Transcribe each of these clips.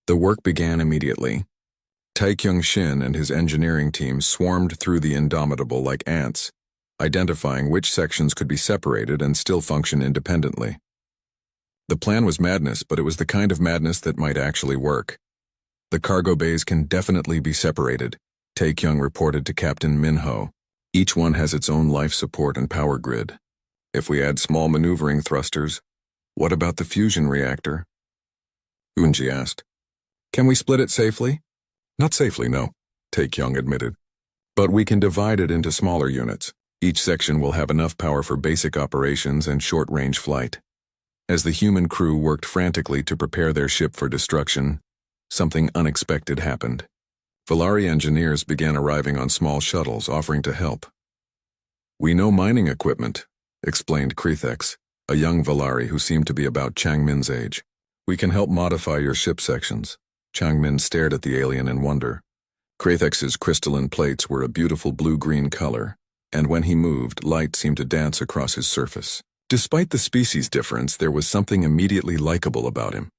The work began immediately. Taekyung Shin and his engineering team swarmed through the Indomitable like ants, identifying which sections could be separated and still function independently. The plan was madness, but it was the kind of madness that might actually work. The cargo bays can definitely be separated, Taekyung reported to Captain Minho. Each one has its own life support and power grid. If we add small maneuvering thrusters, what about the fusion reactor? Unji asked. Can we split it safely? Not safely, no, Taekyung admitted. But we can divide it into smaller units. Each section will have enough power for basic operations and short-range flight. As the human crew worked frantically to prepare their ship for destruction, something unexpected happened. Valari engineers began arriving on small shuttles offering to help. We know mining equipment, explained Krethex, a young Valari who seemed to be about Changmin's age. We can help modify your ship sections. Changmin stared at the alien in wonder. Krethex's crystalline plates were a beautiful blue-green color, and when he moved, light seemed to dance across his surface. Despite the species difference, there was something immediately likable about him.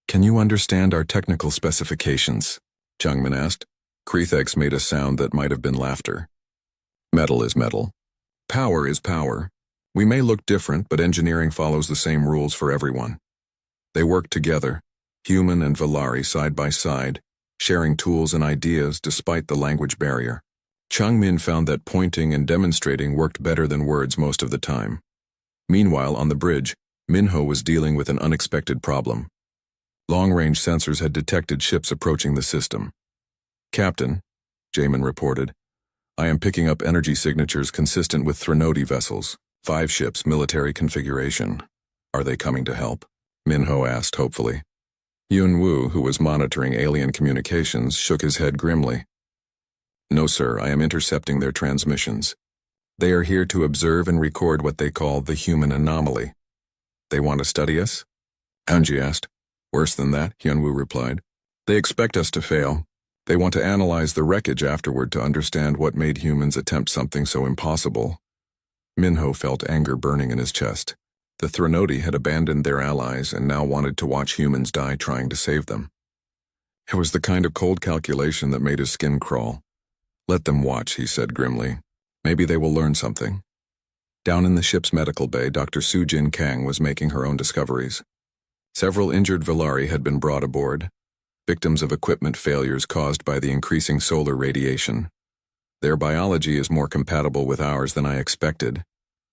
Can you understand our technical specifications? Changmin asked. Krethex made a sound that might have been laughter. Metal is metal. Power is power. We may look different, but engineering follows the same rules for everyone. They worked together, human and Valari side by side, sharing tools and ideas despite the language barrier. Changmin found that pointing and demonstrating worked better than words most of the time. Meanwhile, on the bridge, Minho was dealing with an unexpected problem. Long-range sensors had detected ships approaching the system. Captain, Jamin reported, I am picking up energy signatures consistent with Threnody vessels. 5 ships, military configuration. Are they coming to help? Minho asked hopefully. Yun Wu, who was monitoring alien communications, shook his head grimly. No, sir, I am intercepting their transmissions. They are here to observe and record what they call the human anomaly. They want to study us? Hanji asked. Worse than that, Hyunwoo replied. They expect us to fail. They want to analyze the wreckage afterward to understand what made humans attempt something so impossible. Minho felt anger burning in his chest. The Threnody had abandoned their allies and now wanted to watch humans die trying to save them. It was the kind of cold calculation that made his skin crawl. Let them watch, he said grimly. Maybe they will learn something. Down in the ship's medical bay, Dr. Sujin Kang was making her own discoveries. Several injured Valari had been brought aboard, victims of equipment failures caused by the increasing solar radiation. Their biology is more compatible with ours than I expected,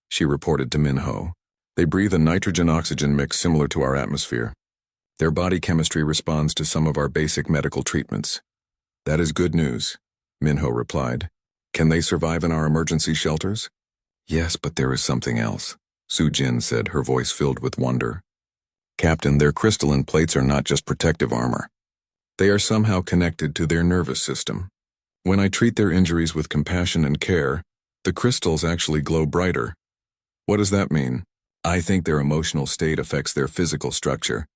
she reported to Minho. They breathe a nitrogen-oxygen mix similar to our atmosphere. Their body chemistry responds to some of our basic medical treatments. That is good news, Minho replied. Can they survive in our emergency shelters? Yes, but there is something else, Sujin said, her voice filled with wonder. Captain, their crystalline plates are not just protective armor. They are somehow connected to their nervous system. When I treat their injuries with compassion and care, the crystals actually glow brighter. What does that mean? I think their emotional state affects their physical structure.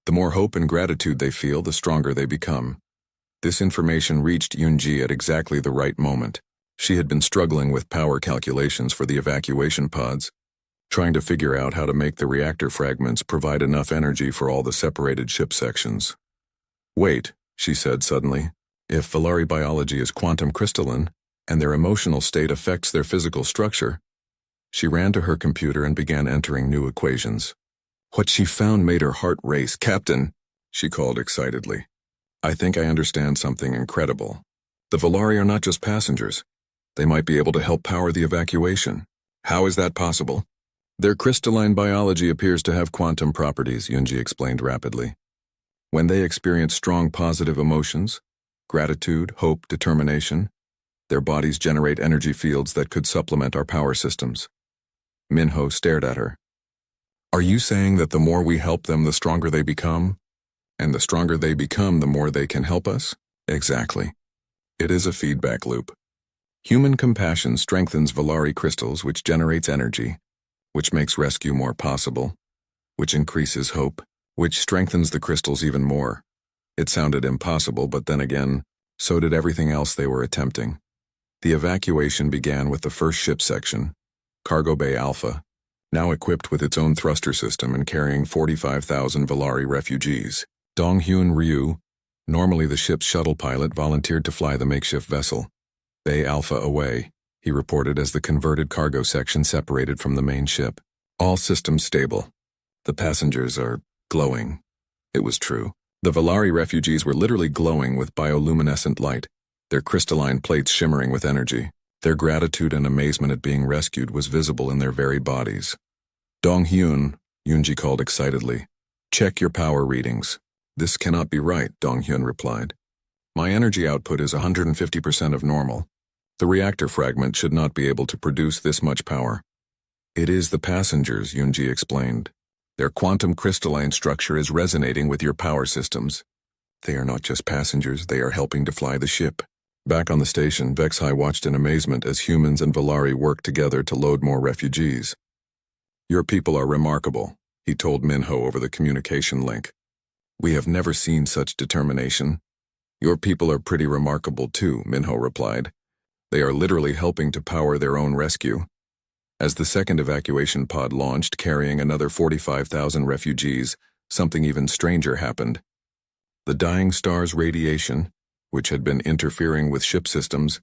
The more hope and gratitude they feel, the stronger they become. This information reached Yunji at exactly the right moment. She had been struggling with power calculations for the evacuation pods, trying to figure out how to make the reactor fragments provide enough energy for all the separated ship sections. Wait, she said suddenly. If Valari biology is quantum crystalline, and their emotional state affects their physical structure, she ran to her computer and began entering new equations. What she found made her heart race. Captain, she called excitedly. I think I understand something incredible. The Valari are not just passengers. They might be able to help power the evacuation. How is that possible? Their crystalline biology appears to have quantum properties, Yunji explained rapidly. When they experience strong positive emotions, gratitude, hope, determination, their bodies generate energy fields that could supplement our power systems. Minho stared at her. Are you saying that the more we help them, the stronger they become? And the stronger they become, the more they can help us? Exactly. It is a feedback loop. Human compassion strengthens Valari crystals, which generates energy, which makes rescue more possible, which increases hope, which strengthens the crystals even more. It sounded impossible, but then again, so did everything else they were attempting. The evacuation began with the first ship section, Cargo Bay Alpha, now equipped with its own thruster system and carrying 45,000 Valari refugees. Donghyun Ryu, Normally the ship's shuttle pilot volunteered to fly the makeshift vessel. Bay Alpha away, he reported as the converted cargo section separated from the main ship. All systems stable. The passengers are glowing. It was true. The Valari refugees were literally glowing with bioluminescent light, their crystalline plates shimmering with energy. Their gratitude and amazement at being rescued was visible in their very bodies. Dong-hyun, Yoonji called excitedly. Check your power readings. This cannot be right, Dong-hyun replied. My energy output is 150% of normal. The reactor fragment should not be able to produce this much power. It is the passengers, Yoonji explained. Their quantum crystalline structure is resonating with your power systems. They are not just passengers, they are helping to fly the ship. Back on the station, Vexhai watched in amazement as humans and Valari worked together to load more refugees. Your people are remarkable, he told Minho over the communication link. We have never seen such determination. Your people are pretty remarkable too, Minho replied. They are literally helping to power their own rescue. As the second evacuation pod launched, carrying another 45,000 refugees, something even stranger happened. The dying star's radiation, which had been interfering with ship systems,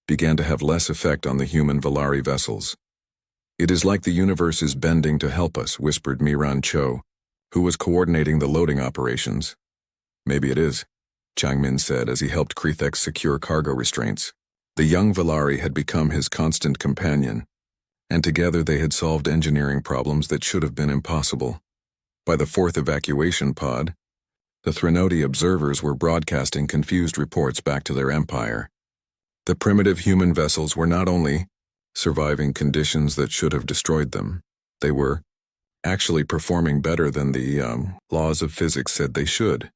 began to have less effect on the human Valari vessels. It is like the universe is bending to help us, whispered Miran Cho, who was coordinating the loading operations. Maybe it is, Changmin said as he helped Krithek secure cargo restraints. The young Valari had become his constant companion, and together they had solved engineering problems that should have been impossible. By the fourth evacuation pod, the Threnody observers were broadcasting confused reports back to their empire. The primitive human vessels were not only surviving conditions that should have destroyed them, they were actually performing better than the laws of physics said they should.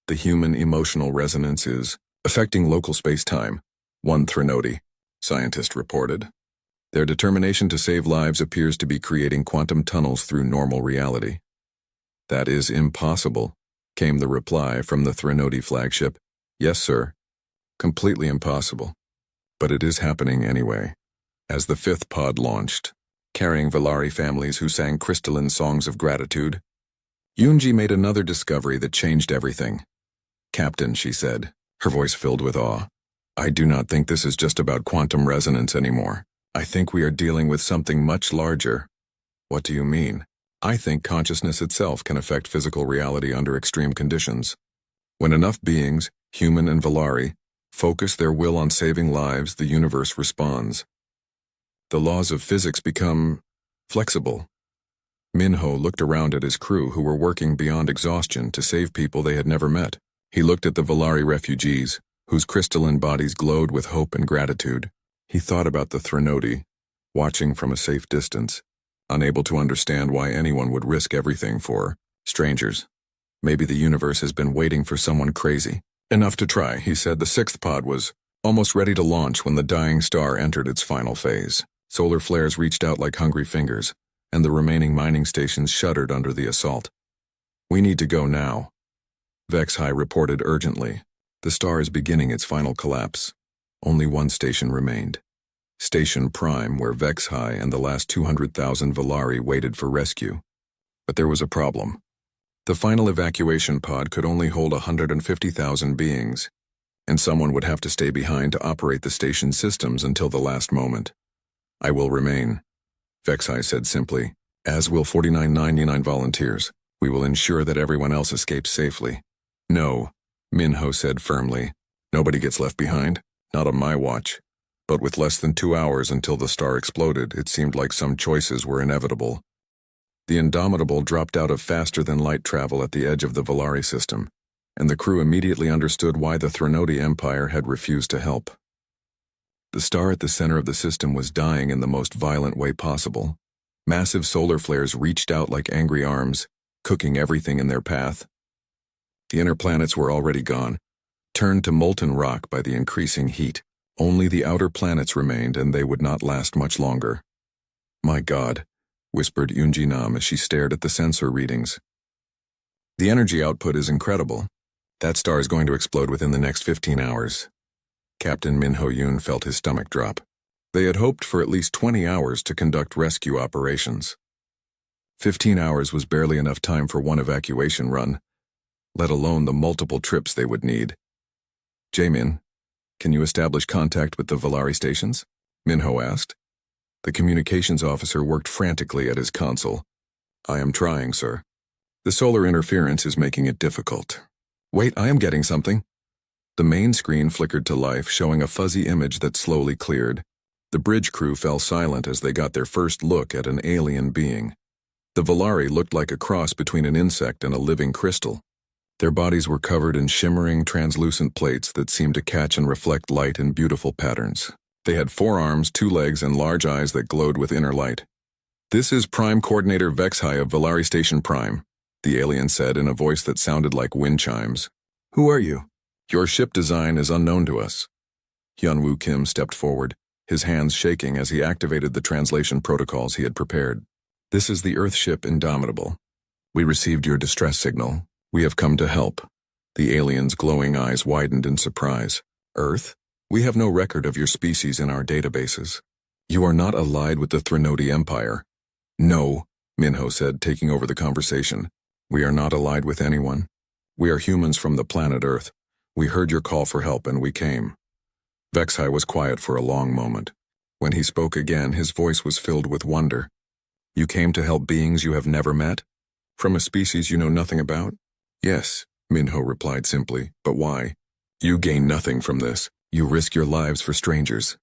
The human emotional resonance is affecting local space-time, one Threnody scientist reported. Their determination to save lives appears to be creating quantum tunnels through normal reality. That is impossible, came the reply from the Threnody flagship. Yes, sir. Completely impossible. But it is happening anyway. As the fifth pod launched, carrying Valari families who sang crystalline songs of gratitude, Yoonji made another discovery that changed everything. Captain, she said, her voice filled with awe. I do not think this is just about quantum resonance anymore. I think we are dealing with something much larger. What do you mean? I think consciousness itself can affect physical reality under extreme conditions. When enough beings, human and Valari, focus their will on saving lives, the universe responds. The laws of physics become flexible. Minho looked around at his crew who were working beyond exhaustion to save people they had never met. He looked at the Valari refugees, whose crystalline bodies glowed with hope and gratitude. He thought about the Threnody, watching from a safe distance, unable to understand why anyone would risk everything for strangers. Maybe the universe has been waiting for someone crazy. Enough to try, he said. The sixth pod was almost ready to launch when the dying star entered its final phase. Solar flares reached out like hungry fingers, and the remaining mining stations shuddered under the assault. We need to go now, Vexhai reported urgently. The star is beginning its final collapse. Only one station remained. Station Prime, where Vexhai and the last 200,000 Valari waited for rescue. But there was a problem. The final evacuation pod could only hold 150,000 beings, and someone would have to stay behind to operate the station's systems until the last moment. I will remain, Vexhai said simply, as will 4999 volunteers. We will ensure that everyone else escapes safely. No, Minho said firmly. Nobody gets left behind. Not on my watch. But with less than 2 hours until the star exploded, it seemed like some choices were inevitable. The Indomitable dropped out of faster-than-light travel at the edge of the Valari system, and the crew immediately understood why the Threnody Empire had refused to help. The star at the center of the system was dying in the most violent way possible. Massive solar flares reached out like angry arms, cooking everything in their path. The inner planets were already gone, turned to molten rock by the increasing heat. Only the outer planets remained, and they would not last much longer. My God, whispered Yoonji Nam as she stared at the sensor readings. The energy output is incredible. That star is going to explode within the next 15 hours. Captain Min Ho-yoon felt his stomach drop. They had hoped for at least 20 hours to conduct rescue operations. 15 hours was barely enough time for one evacuation run, let alone the multiple trips they would need. Jamin, can you establish contact with the Valari stations? Minho asked. The communications officer worked frantically at his console. I am trying, sir. The solar interference is making it difficult. Wait, I am getting something. The main screen flickered to life, showing a fuzzy image that slowly cleared. The bridge crew fell silent as they got their first look at an alien being. The Valari looked like a cross between an insect and a living crystal. Their bodies were covered in shimmering, translucent plates that seemed to catch and reflect light in beautiful patterns. They had 4 arms, 2 legs, and large eyes that glowed with inner light. This is Prime Coordinator Vexhai of Valari Station Prime, the alien said in a voice that sounded like wind chimes. Who are you? Your ship design is unknown to us. Hyunwoo Kim stepped forward, his hands shaking as he activated the translation protocols he had prepared. This is the Earth ship Indomitable. We received your distress signal. We have come to help. The alien's glowing eyes widened in surprise. Earth? We have no record of your species in our databases. You are not allied with the Threnody Empire. No, Minho said, taking over the conversation. We are not allied with anyone. We are humans from the planet Earth. We heard your call for help and we came. Vexhai was quiet for a long moment. When he spoke again, his voice was filled with wonder. You came to help beings you have never met? From a species you know nothing about? Yes, Minho replied simply, but why? You gain nothing from this. You risk your lives for strangers.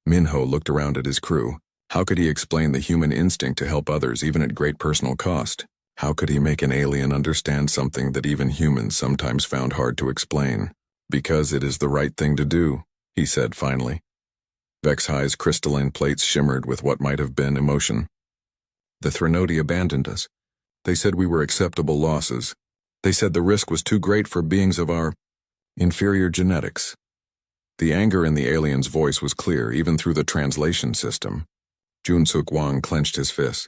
Minho looked around at his crew. How could he explain the human instinct to help others even at great personal cost? How could he make an alien understand something that even humans sometimes found hard to explain? Because it is the right thing to do, he said finally. Vexhai's crystalline plates shimmered with what might have been emotion. The Threnody abandoned us. They said we were acceptable losses. They said the risk was too great for beings of our inferior genetics. The anger in the alien's voice was clear, even through the translation system. Jun-Suk Wang clenched his fists.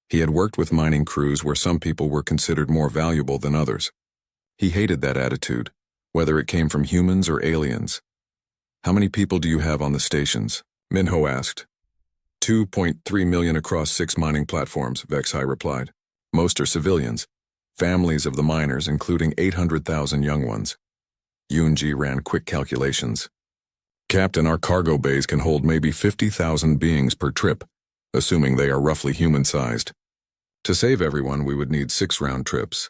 He had worked with mining crews where some people were considered more valuable than others. He hated that attitude, whether it came from humans or aliens. How many people do you have on the stations? Minho asked. 2.3 million across 6 mining platforms, Vexhai replied. Most are civilians, families of the miners, including 800,000 young ones. Yoonji ran quick calculations. Captain, our cargo bays can hold maybe 50,000 beings per trip, assuming they are roughly human-sized. To save everyone, we would need 6 round trips.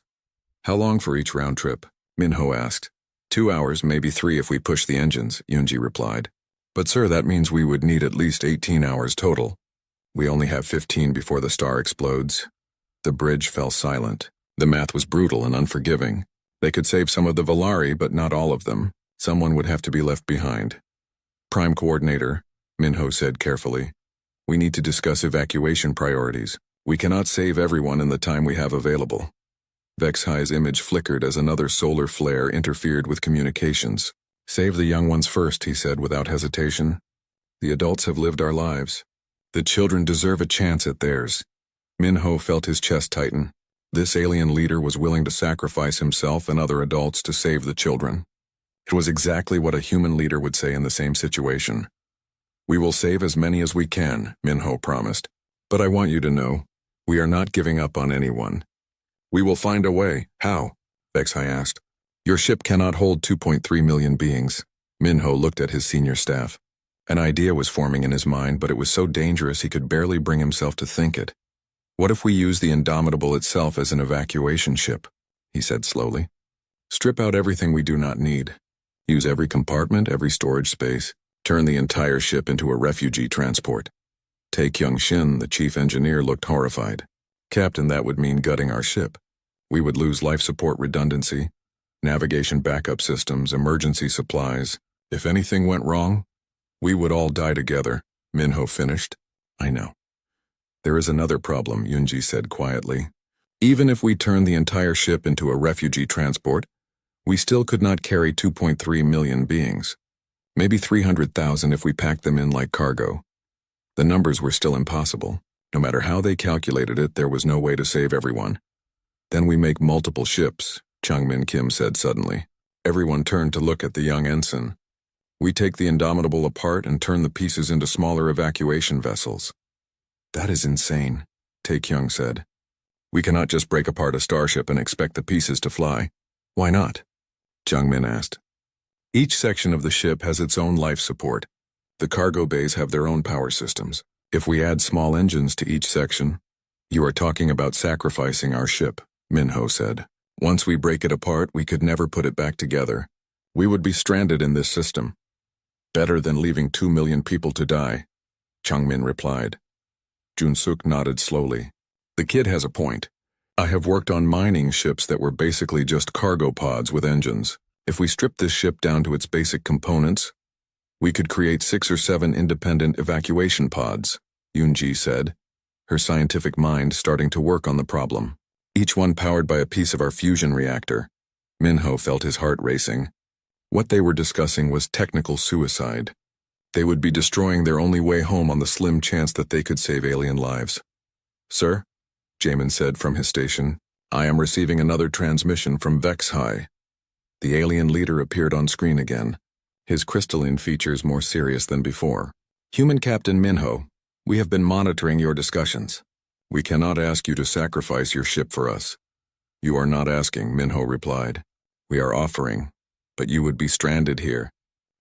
How long for each round trip? Minho asked. 2 hours, maybe 3 if we push the engines, Yoonji replied. But sir, that means we would need at least 18 hours total. We only have 15 before the star explodes. The bridge fell silent. The math was brutal and unforgiving. They could save some of the Valari, but not all of them. Someone would have to be left behind. Prime Coordinator, Minho said carefully. We need to discuss evacuation priorities. We cannot save everyone in the time we have available. Vexhai's image flickered as another solar flare interfered with communications. Save the young ones first, he said without hesitation. The adults have lived our lives. The children deserve a chance at theirs. Minho felt his chest tighten. This alien leader was willing to sacrifice himself and other adults to save the children. It was exactly what a human leader would say in the same situation. We will save as many as we can, Minho promised. But I want you to know, we are not giving up on anyone. We will find a way. How? Vexhai asked. Your ship cannot hold 2.3 million beings. Minho looked at his senior staff. An idea was forming in his mind, but it was so dangerous he could barely bring himself to think it. What if we use the Indomitable itself as an evacuation ship? He said slowly. Strip out everything we do not need. Use every compartment, every storage space. Turn the entire ship into a refugee transport. Tae-Kyung Shin, the chief engineer, looked horrified. Captain, that would mean gutting our ship. We would lose life support redundancy, navigation backup systems, emergency supplies. If anything went wrong, we would all die together, Minho finished. I know. There is another problem, Yoonji said quietly. Even if we turn the entire ship into a refugee transport, we still could not carry 2.3 million beings. Maybe 300,000 if we packed them in like cargo. The numbers were still impossible. No matter how they calculated it, there was no way to save everyone. Then we make multiple ships, Changmin Kim said suddenly. Everyone turned to look at the young ensign. We take the Indomitable apart and turn the pieces into smaller evacuation vessels. That is insane, Tae-Kyung said. We cannot just break apart a starship and expect the pieces to fly. Why not? Jungmin asked. Each section of the ship has its own life support. The cargo bays have their own power systems. If we add small engines to each section, you are talking about sacrificing our ship, Minho said. Once we break it apart, we could never put it back together. We would be stranded in this system. Better than leaving 2 million people to die, Changmin replied. Junsuk nodded slowly. The kid has a point. I have worked on mining ships that were basically just cargo pods with engines. If we strip this ship down to its basic components, we could create 6 or 7 independent evacuation pods, Yoonji said, her scientific mind starting to work on the problem. Each one powered by a piece of our fusion reactor. Minho felt his heart racing. What they were discussing was technical suicide. They would be destroying their only way home on the slim chance that they could save alien lives. Sir, Jamin said from his station, I am receiving another transmission from Vex High. The alien leader appeared on screen again, his crystalline features more serious than before. Human Captain Minho, we have been monitoring your discussions. We cannot ask you to sacrifice your ship for us. You are not asking, Minho replied. We are offering, but you would be stranded here.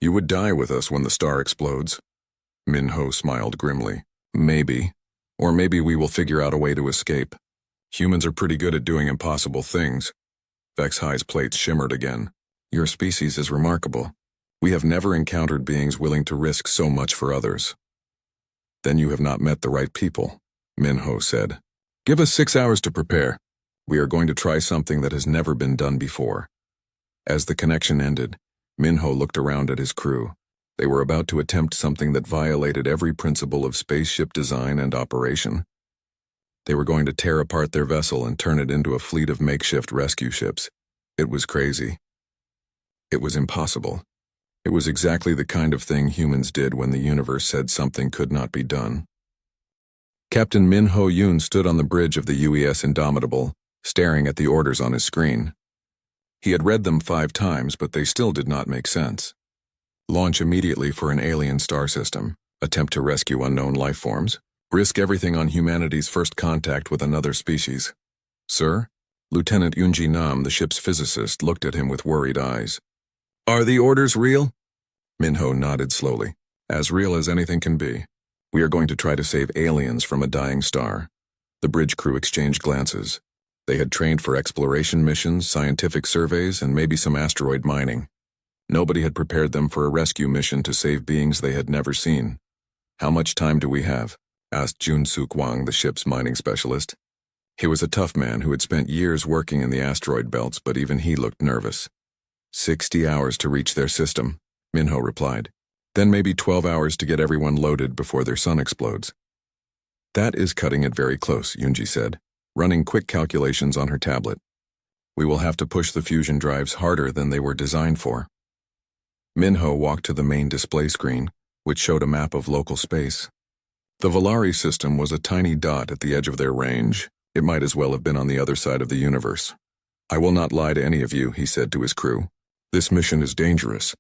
You would die with us when the star explodes. Minho smiled grimly. Maybe. Or maybe we will figure out a way to escape. Humans are pretty good at doing impossible things. Vex High's plates shimmered again. Your species is remarkable. We have never encountered beings willing to risk so much for others. Then you have not met the right people, Minho said. Give us 6 hours to prepare. We are going to try something that has never been done before. As the connection ended, Minho looked around at his crew. They were about to attempt something that violated every principle of spaceship design and operation. They were going to tear apart their vessel and turn it into a fleet of makeshift rescue ships. It was crazy. It was impossible. It was exactly the kind of thing humans did when the universe said something could not be done. Captain Min Ho Yoon stood on the bridge of the UES Indomitable, staring at the orders on his screen. He had read them 5 times, but they still did not make sense. Launch immediately for an alien star system. Attempt to rescue unknown life forms. Risk everything on humanity's first contact with another species. Sir? Lieutenant Yoonji Nam, the ship's physicist, looked at him with worried eyes. Are the orders real? Minho nodded slowly. As real as anything can be. We are going to try to save aliens from a dying star. The bridge crew exchanged glances. They had trained for exploration missions, scientific surveys, and maybe some asteroid mining. Nobody had prepared them for a rescue mission to save beings they had never seen. How much time do we have? Asked Jun-Suk Wang, the ship's mining specialist. He was a tough man who had spent years working in the asteroid belts, but even he looked nervous. 60 hours to reach their system, Minho replied. Then maybe 12 hours to get everyone loaded before their sun explodes. That is cutting it very close, Yoonji said, running quick calculations on her tablet. We will have to push the fusion drives harder than they were designed for. Minho walked to the main display screen, which showed a map of local space. The Valari system was a tiny dot at the edge of their range. It might as well have been on the other side of the universe. I will not lie to any of you, he said to his crew. This mission is dangerous.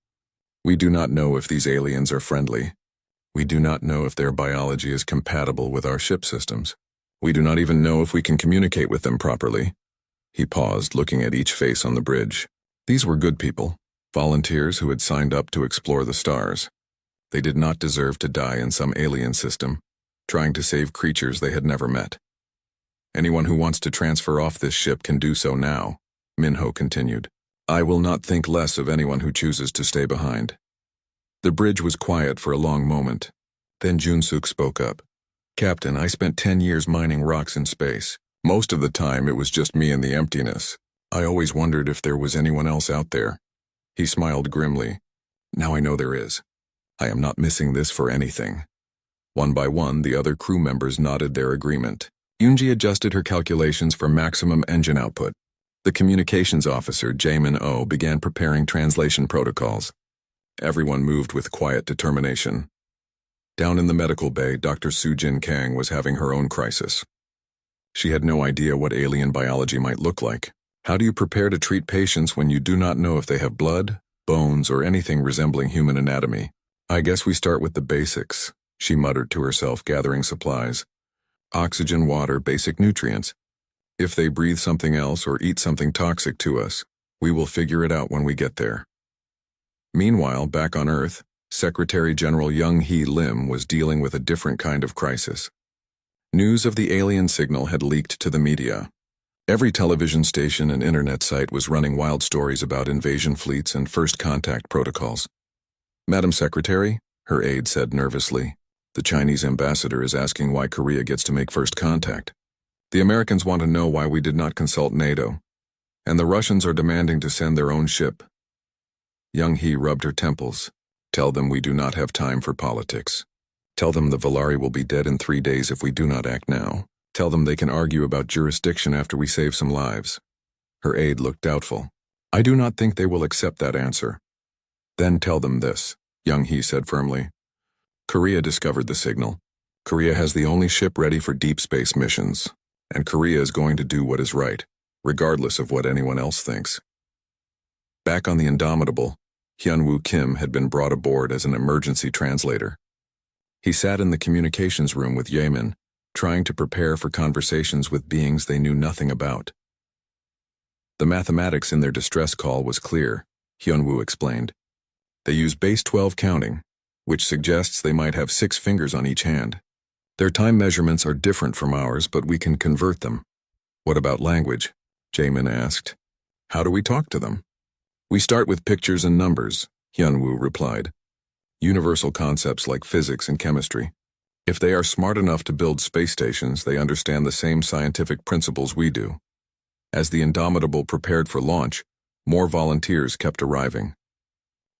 We do not know if these aliens are friendly. We do not know if their biology is compatible with our ship systems. We do not even know if we can communicate with them properly. He paused, looking at each face on the bridge. These were good people, volunteers who had signed up to explore the stars. They did not deserve to die in some alien system, trying to save creatures they had never met. Anyone who wants to transfer off this ship can do so now, Minho continued. I will not think less of anyone who chooses to stay behind. The bridge was quiet for a long moment. Then Jun-Suk spoke up. Captain, I spent 10 years mining rocks in space. Most of the time it was just me in the emptiness. I always wondered if there was anyone else out there. He smiled grimly. Now I know there is. I am not missing this for anything. One by one, the other crew members nodded their agreement. Yoonji adjusted her calculations for maximum engine output. The communications officer, Jamin Oh, began preparing translation protocols. Everyone moved with quiet determination. Down in the medical bay, Dr. Soo-Jin Kang was having her own crisis. She had no idea what alien biology might look like. How do you prepare to treat patients when you do not know if they have blood, bones, or anything resembling human anatomy? I guess we start with the basics, she muttered to herself, gathering supplies. Oxygen, water, basic nutrients. If they breathe something else or eat something toxic to us, We will figure it out when we get there. Meanwhile, back on Earth, Secretary General Young Hee Lim was dealing with a different kind of crisis. News of the alien signal had leaked to the media. Every television station and internet site was running wild stories about invasion fleets and first contact protocols. "Madam Secretary," her aide said nervously, "the Chinese ambassador is asking why Korea gets to make first contact. The Americans want to know why we did not consult NATO. And the Russians are demanding to send their own ship." Young Hee rubbed her temples. "Tell them we do not have time for politics. Tell them the Valari will be dead in 3 days if we do not act now. Tell them they can argue about jurisdiction after we save some lives." Her aide looked doubtful. "I do not think they will accept that answer." "Then tell them this," Young Hee said firmly. "Korea discovered the signal. Korea has the only ship ready for deep space missions, and Korea is going to do what is right, regardless of what anyone else thinks." Back on the Indomitable, Hyun-Woo Kim had been brought aboard as an emergency translator. He sat in the communications room with Yemin, trying to prepare for conversations with beings they knew nothing about. The mathematics in their distress call was clear, Hyun-Woo explained. They use base 12 counting, which suggests they might have 6 fingers on each hand. Their time measurements are different from ours, but we can convert them. "What about language?" Jamin asked. "How do we talk to them?" "We start with pictures and numbers," Hyun-Woo replied. "Universal concepts like physics and chemistry. If they are smart enough to build space stations, they understand the same scientific principles we do." As the Indomitable prepared for launch, more volunteers kept arriving.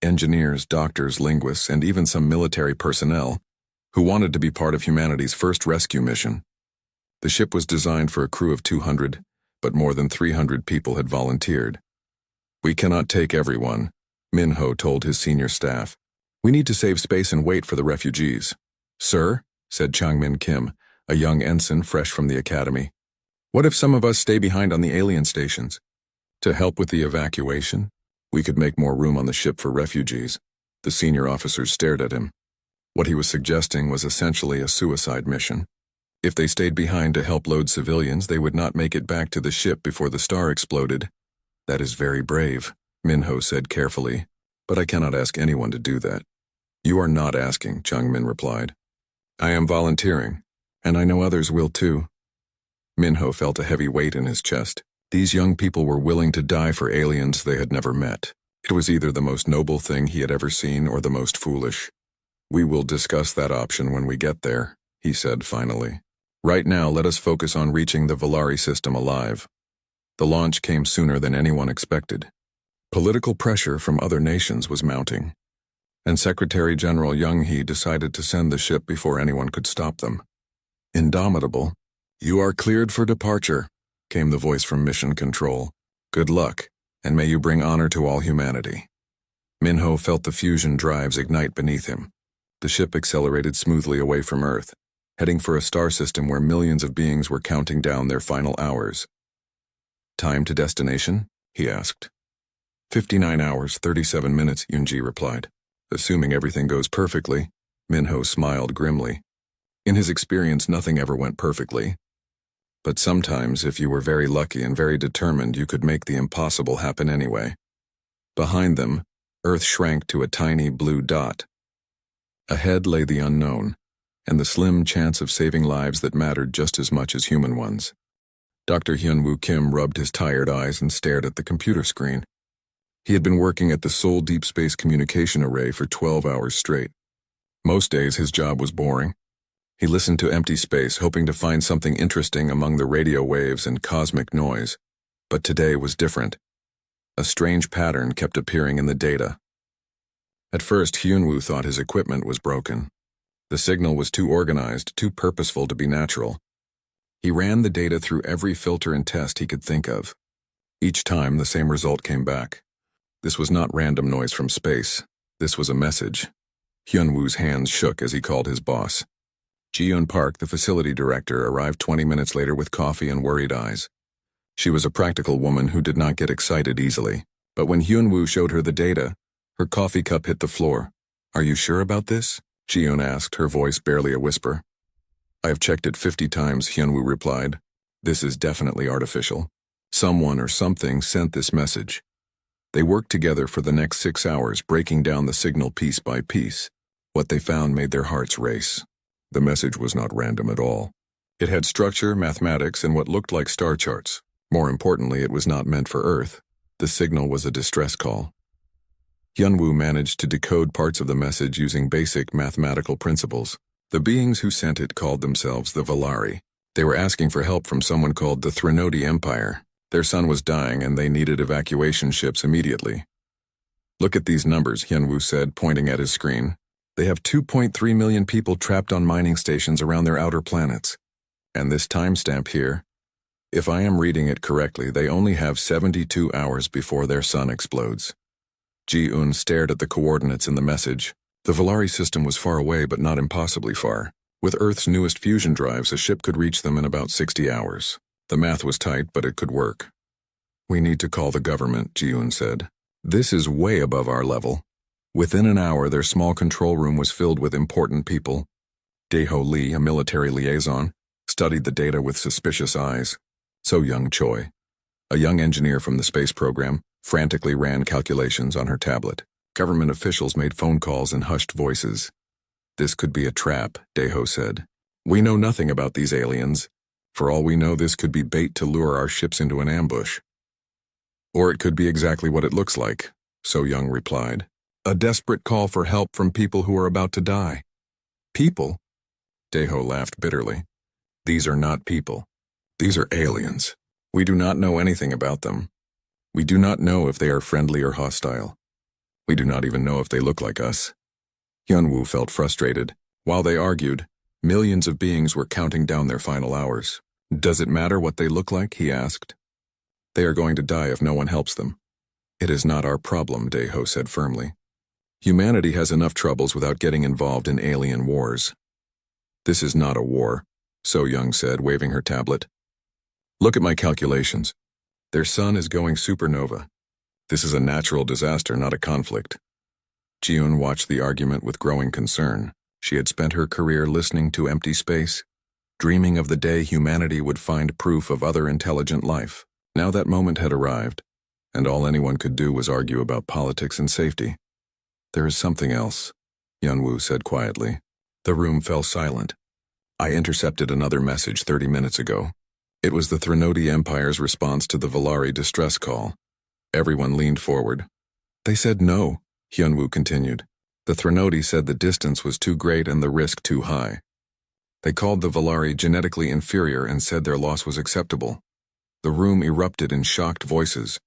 Engineers, doctors, linguists, and even some military personnel who wanted to be part of humanity's first rescue mission. The ship was designed for a crew of 200, but more than 300 people had volunteered. "We cannot take everyone," Min-ho told his senior staff. "We need to save space and wait for the refugees." "Sir," said Changmin Kim, a young ensign fresh from the academy, "what if some of us stay behind on the alien stations? To help with the evacuation? We could make more room on the ship for refugees." The senior officers stared at him. What he was suggesting was essentially a suicide mission. If they stayed behind to help load civilians, they would not make it back to the ship before the star exploded. "That is very brave," Min-ho said carefully, "but I cannot ask anyone to do that." "You are not asking," Changmin replied. "I am volunteering, and I know others will too." Min-ho felt a heavy weight in his chest. These young people were willing to die for aliens they had never met. It was either the most noble thing he had ever seen or the most foolish. "We will discuss that option when we get there," he said finally. "Right now, let us focus on reaching the Valari system alive." The launch came sooner than anyone expected. Political pressure from other nations was mounting, and Secretary General Young Hee decided to send the ship before anyone could stop them. "Indomitable, you are cleared for departure," came the voice from Mission Control. "Good luck, and may you bring honor to all humanity." Min-ho felt the fusion drives ignite beneath him. The ship accelerated smoothly away from Earth, heading for a star system where millions of beings were counting down their final hours. "Time to destination?" he asked. 59 hours, 37 minutes, Yoonji replied. "Assuming everything goes perfectly," Min-ho smiled grimly. In his experience, nothing ever went perfectly. But sometimes, if you were very lucky and very determined, you could make the impossible happen anyway. Behind them, Earth shrank to a tiny blue dot. Ahead lay the unknown, and the slim chance of saving lives that mattered just as much as human ones. Dr. Hyun-Woo Kim rubbed his tired eyes and stared at the computer screen. He had been working at the Seoul Deep Space Communication Array for 12 hours straight. Most days his job was boring. He listened to empty space, hoping to find something interesting among the radio waves and cosmic noise. But today was different. A strange pattern kept appearing in the data. At first, Hyun-Woo thought his equipment was broken. The signal was too organized, too purposeful to be natural. He ran the data through every filter and test he could think of. Each time, the same result came back. This was not random noise from space. This was a message. Hyun-Woo's hands shook as he called his boss. Ji-Yeon Park, the facility director, arrived 20 minutes later with coffee and worried eyes. She was a practical woman who did not get excited easily. But when Hyun-Woo showed her the data, her coffee cup hit the floor. "Are you sure about this?" Ji-Yeon asked, her voice barely a whisper. "I have checked it 50 times, Hyun-Woo replied. "This is definitely artificial. Someone or something sent this message. They worked together for the next 6 hours, breaking down the signal piece by piece. What they found made their hearts race. The message was not random at all. It had structure, mathematics, and what looked like star charts. More importantly, it was not meant for Earth. The signal was a distress call. Hyunwoo managed to decode parts of the message using basic mathematical principles. The beings who sent it called themselves the Valari. They were asking for help from someone called the Threnody Empire. Their son was dying and they needed evacuation ships immediately. "Look at these numbers," Hyunwoo said, pointing at his screen. "They have 2.3 million people trapped on mining stations around their outer planets. And this timestamp here, if I am reading it correctly, they only have 72 hours before their sun explodes." Ji-un stared at the coordinates in the message. The Valari system was far away, but not impossibly far. With Earth's newest fusion drives, a ship could reach them in about 60 hours. The math was tight, but it could work. "We need to call the government," Ji-un said. "This is way above our level." Within an hour, their small control room was filled with important people. Dae-ho Lee, a military liaison, studied the data with suspicious eyes. So Young Choi, a young engineer from the space program, frantically ran calculations on her tablet. Government officials made phone calls in hushed voices. "This could be a trap," Dae-ho said. "We know nothing about these aliens. For all we know, this could be bait to lure our ships into an ambush. Or it could be exactly what it looks like," So Young replied. "A desperate call for help from people who are about to die." "People?" Dae-ho laughed bitterly. "These are not people. These are aliens. We do not know anything about them. We do not know if they are friendly or hostile. We do not even know if they look like us." Hyunwoo felt frustrated. While they argued, millions of beings were counting down their final hours. "Does it matter what they look like?" he asked. "They are going to die if no one helps them." "It is not our problem," Dae-ho said firmly. "Humanity has enough troubles without getting involved in alien wars." "This is not a war," So Young said, waving her tablet. "Look at my calculations. Their sun is going supernova. This is a natural disaster, not a conflict." Ji-un watched the argument with growing concern. She had spent her career listening to empty space, dreaming of the day humanity would find proof of other intelligent life. Now that moment had arrived, and all anyone could do was argue about politics and safety. "There is something else," Hyunwoo said quietly. The room fell silent. "I intercepted another message 30 minutes ago. It was the Threnody Empire's response to the Valari distress call." Everyone leaned forward. "They said no," Hyunwoo continued. "The Threnody said the distance was too great and the risk too high. They called the Valari genetically inferior and said their loss was acceptable." The room erupted in shocked voices.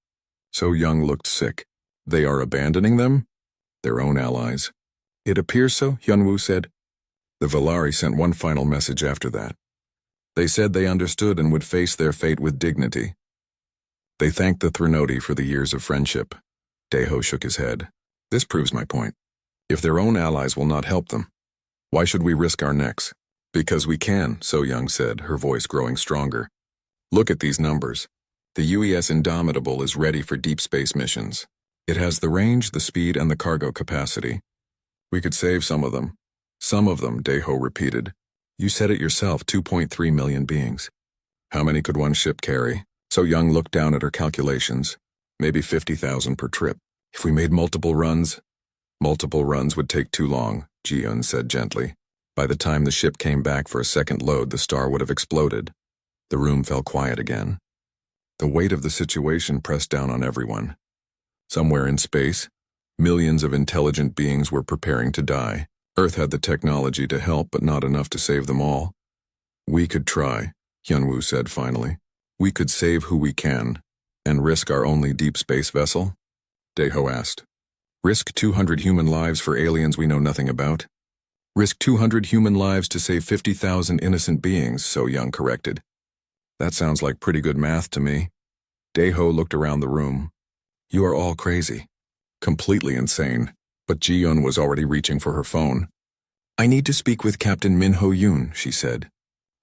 So Young looked sick. "They are abandoning them? Their own allies?" "It appears so," Hyunwoo said. The Valari sent one final message after that. They said they understood and would face their fate with dignity. They thanked the Threnody for the years of friendship. Dae-ho shook his head. "This proves my point. If their own allies will not help them, why should we risk our necks?" "Because we can," So Young said, her voice growing stronger. "Look at these numbers. The UES Indomitable is ready for deep space missions. It has the range, the speed, and the cargo capacity. We could save some of them." "Some of them," Dae-ho repeated. "You said it yourself, 2.3 million beings. How many could one ship carry?" So Young looked down at her calculations. "Maybe 50,000 per trip. If we made multiple runs..." "Multiple runs would take too long," Ji-un said gently. "By the time the ship came back for a second load, the star would have exploded." The room fell quiet again. The weight of the situation pressed down on everyone. Somewhere in space, millions of intelligent beings were preparing to die. Earth had the technology to help, but not enough to save them all. "We could try," Hyunwoo said finally. "We could save who we can, and risk our only deep space vessel?" Dae-ho asked. "Risk 200 human lives for aliens we know nothing about?" "Risk 200 human lives to save 50,000 innocent beings," So Young corrected. "That sounds like pretty good math to me." Dae-ho looked around the room. "You are all crazy. Completely insane." But Ji-un was already reaching for her phone. "I need to speak with Captain Min-ho Yoon," she said.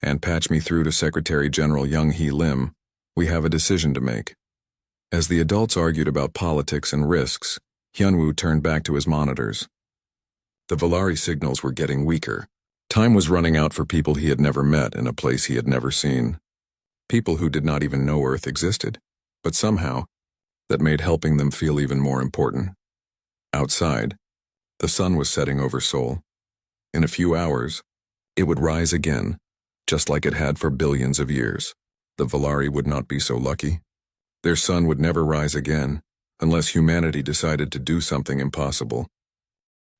"And patch me through to Secretary General Young-hee Lim. We have a decision to make." As the adults argued about politics and risks, Hyunwoo turned back to his monitors. The Valari signals were getting weaker. Time was running out for people he had never met in a place he had never seen. People who did not even know Earth existed. But somehow, that made helping them feel even more important. Outside, the sun was setting over Seoul. In a few hours, it would rise again, just like it had for billions of years. The Valari would not be so lucky. Their sun would never rise again, unless humanity decided to do something impossible.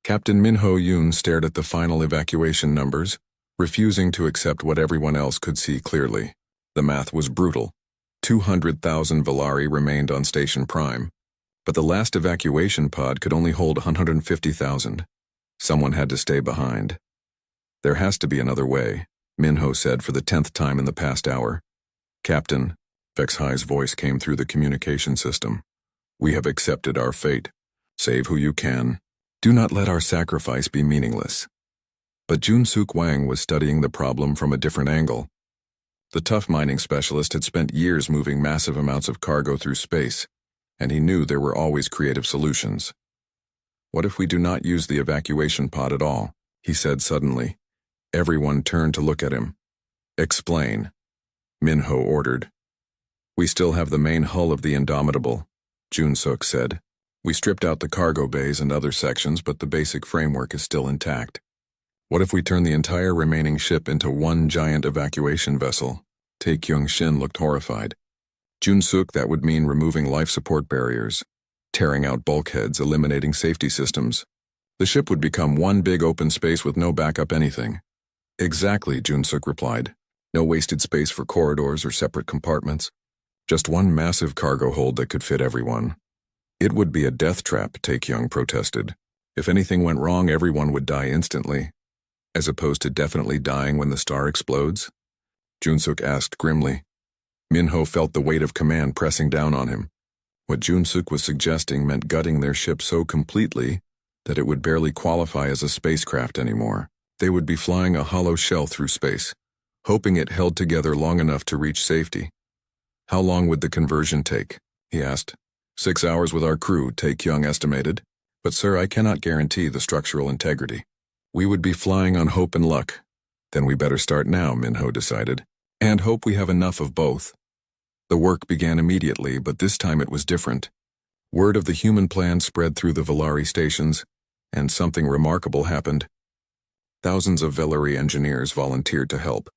Captain Min-ho Yoon stared at the final evacuation numbers, refusing to accept what everyone else could see clearly. The math was brutal. 200,000 Valari remained on Station Prime, but the last evacuation pod could only hold 150,000. Someone had to stay behind. There has to be another way, Min-ho said for the 10th time in the past hour. Captain, Vex-Hai's voice came through the communication system. We have accepted our fate. Save who you can. Do not let our sacrifice be meaningless. But Jun-Suk Wang was studying the problem from a different angle. The tough mining specialist had spent years moving massive amounts of cargo through space, and he knew there were always creative solutions. What if we do not use the evacuation pod at all? He said suddenly. Everyone turned to look at him. Explain, Min-ho ordered. We still have the main hull of the Indomitable, Jun-Suk said. We stripped out the cargo bays and other sections, but the basic framework is still intact. What if we turn the entire remaining ship into one giant evacuation vessel? Tae-Kyung-shin looked horrified. Jun-Suk, that would mean removing life support barriers, tearing out bulkheads, eliminating safety systems. The ship would become one big open space with no backup anything. Exactly, Jun-Suk replied. No wasted space for corridors or separate compartments. Just one massive cargo hold that could fit everyone. It would be a death trap, Tae-Kyung protested. If anything went wrong, everyone would die instantly, as opposed to definitely dying when the star explodes? Jun-Suk asked grimly. Min-ho felt the weight of command pressing down on him. What Jun-Suk was suggesting meant gutting their ship so completely that it would barely qualify as a spacecraft anymore. They would be flying a hollow shell through space, hoping it held together long enough to reach safety. How long would the conversion take? He asked. 6 hours with our crew, Tae-Kyung estimated. But sir, I cannot guarantee the structural integrity. We would be flying on hope and luck. Then we better start now, Min-ho decided. And hope we have enough of both. The work began immediately, but this time it was different. Word of the human plan spread through the Valari stations, and something remarkable happened. Thousands of Valari engineers volunteered to help,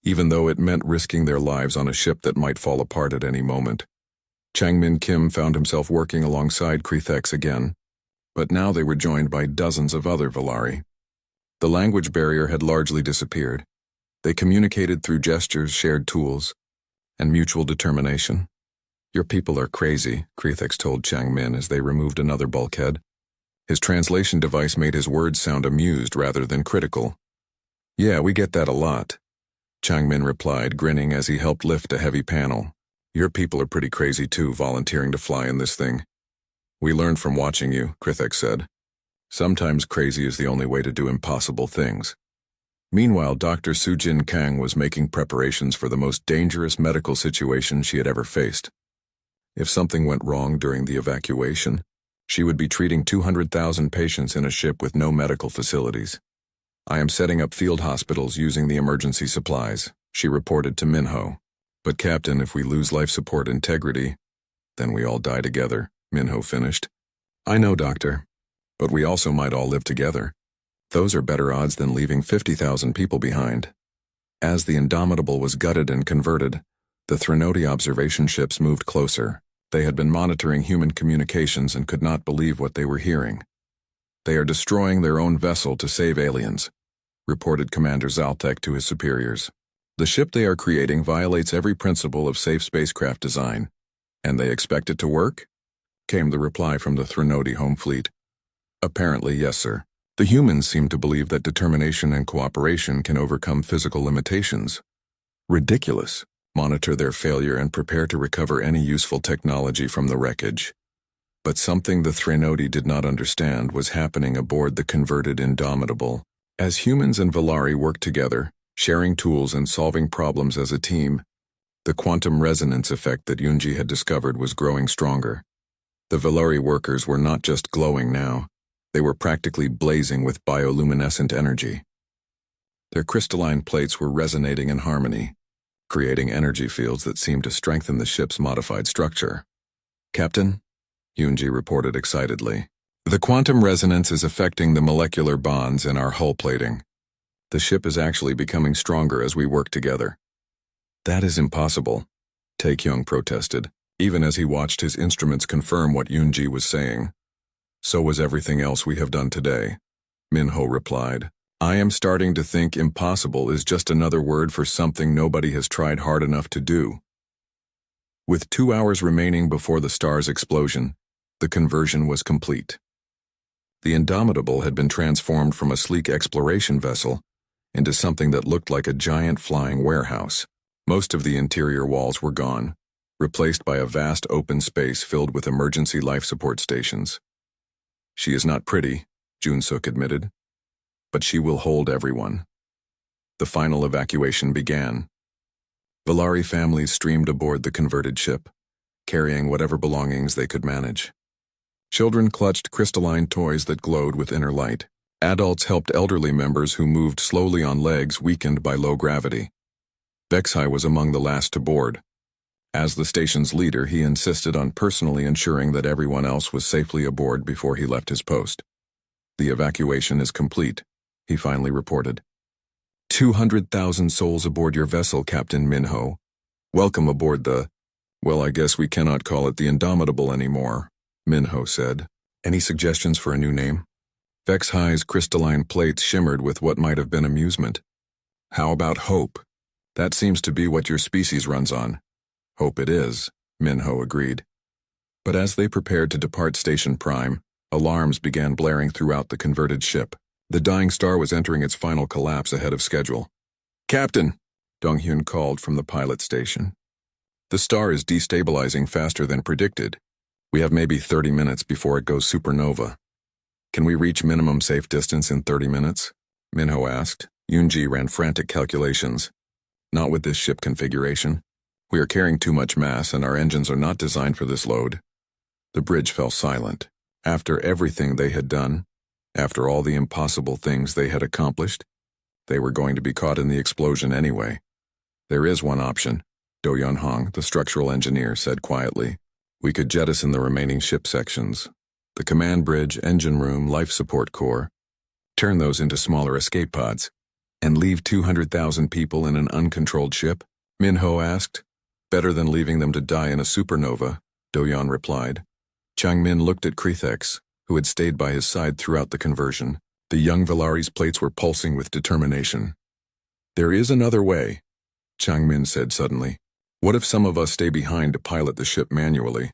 even though it meant risking their lives on a ship that might fall apart at any moment. Changmin Kim found himself working alongside Krethex again, but now they were joined by dozens of other Valari. The language barrier had largely disappeared. They communicated through gestures, shared tools, and mutual determination. Your people are crazy, Krethex told Changmin as they removed another bulkhead. His translation device made his words sound amused rather than critical. Yeah, we get that a lot, Changmin replied, grinning as he helped lift a heavy panel. Your people are pretty crazy too, volunteering to fly in this thing. We learned from watching you, Krethex said. Sometimes crazy is the only way to do impossible things. Meanwhile, Dr. Sujin Kang was making preparations for the most dangerous medical situation she had ever faced. If something went wrong during the evacuation, she would be treating 200,000 patients in a ship with no medical facilities. I am setting up field hospitals using the emergency supplies, she reported to Min-ho. But Captain, if we lose life support integrity, then we all die together, Min-ho finished. I know, Doctor, but we also might all live together. Those are better odds than leaving 50,000 people behind. As the Indomitable was gutted and converted, the Threnody observation ships moved closer. They had been monitoring human communications and could not believe what they were hearing. They are destroying their own vessel to save aliens, reported Commander Zaltek to his superiors. The ship they are creating violates every principle of safe spacecraft design. And they expect it to work? Came the reply from the Threnody home fleet. Apparently, yes, sir. The humans seem to believe that determination and cooperation can overcome physical limitations. Ridiculous. Monitor their failure and prepare to recover any useful technology from the wreckage. But something the Threnody did not understand was happening aboard the converted Indomitable. As humans and Valari worked together, sharing tools and solving problems as a team, the quantum resonance effect that Yunji had discovered was growing stronger. The Valari workers were not just glowing now, they were practically blazing with bioluminescent energy. Their crystalline plates were resonating in harmony, creating energy fields that seemed to strengthen the ship's modified structure. Captain, Yunji reported excitedly. The quantum resonance is affecting the molecular bonds in our hull plating. The ship is actually becoming stronger as we work together. That is impossible, Taekyung protested, even as he watched his instruments confirm what Yunji was saying. So was everything else we have done today, Minho replied. I am starting to think impossible is just another word for something nobody has tried hard enough to do. With 2 hours remaining before the star's explosion, the conversion was complete. The Indomitable had been transformed from a sleek exploration vessel into something that looked like a giant flying warehouse. Most of the interior walls were gone, replaced by a vast open space filled with emergency life support stations. She is not pretty, Jun-suk admitted, but she will hold everyone. The final evacuation began. Valari families streamed aboard the converted ship, carrying whatever belongings they could manage. Children clutched crystalline toys that glowed with inner light. Adults helped elderly members who moved slowly on legs weakened by low gravity. Vexhai was among the last to board. As the station's leader, he insisted on personally ensuring that everyone else was safely aboard before he left his post. The evacuation is complete, he finally reported. 200,000 souls aboard your vessel, Captain Minho. Welcome aboard the... Well, I guess we cannot call it the Indomitable anymore, Minho said. Any suggestions for a new name? Vexhai's crystalline plates shimmered with what might have been amusement. How about Hope? That seems to be what your species runs on. Hope it is, Minho agreed. But as they prepared to depart Station Prime, alarms began blaring throughout the converted ship. The dying star was entering its final collapse ahead of schedule. Captain, Dong-hyun called from the pilot station. The star is destabilizing faster than predicted. We have maybe 30 minutes before it goes supernova. Can we reach minimum safe distance in 30 minutes? Minho asked. Yunji ran frantic calculations. Not with this ship configuration. We are carrying too much mass and our engines are not designed for this load. The bridge fell silent. After everything they had done, after all the impossible things they had accomplished, they were going to be caught in the explosion anyway. There is one option, Do Yeon-hong, the structural engineer, said quietly. We could jettison the remaining ship sections, the command bridge, engine room, life support core, turn those into smaller escape pods, and leave 200,000 people in an uncontrolled ship? Minho asked. Better than leaving them to die in a supernova, Do-yeon replied. Chang-min looked at Krithex, who had stayed by his side throughout the conversion. The young Valari's plates were pulsing with determination. There is another way, Chang-min said suddenly. What if some of us stay behind to pilot the ship manually,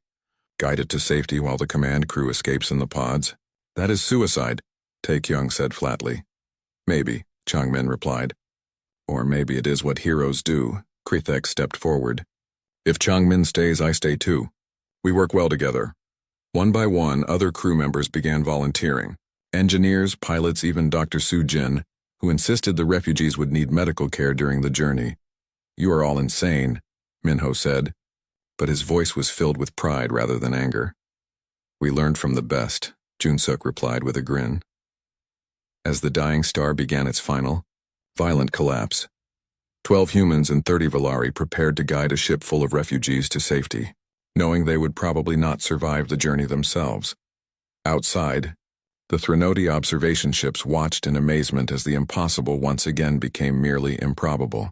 guide it to safety while the command crew escapes in the pods? That is suicide, Taekyung said flatly. Maybe, Chang-min replied. Or maybe it is what heroes do. Krithex stepped forward. If Chang-min stays, I stay too. We work well together. One by one, other crew members began volunteering. Engineers, pilots, even Dr. Soo-jin, who insisted the refugees would need medical care during the journey. You are all insane, Minho said, but his voice was filled with pride rather than anger. We learned from the best, Jun-suk replied with a grin. As the dying star began its final, violent collapse, 12 humans and 30 Valari prepared to guide a ship full of refugees to safety, knowing they would probably not survive the journey themselves. Outside, the Threnody observation ships watched in amazement as the impossible once again became merely improbable.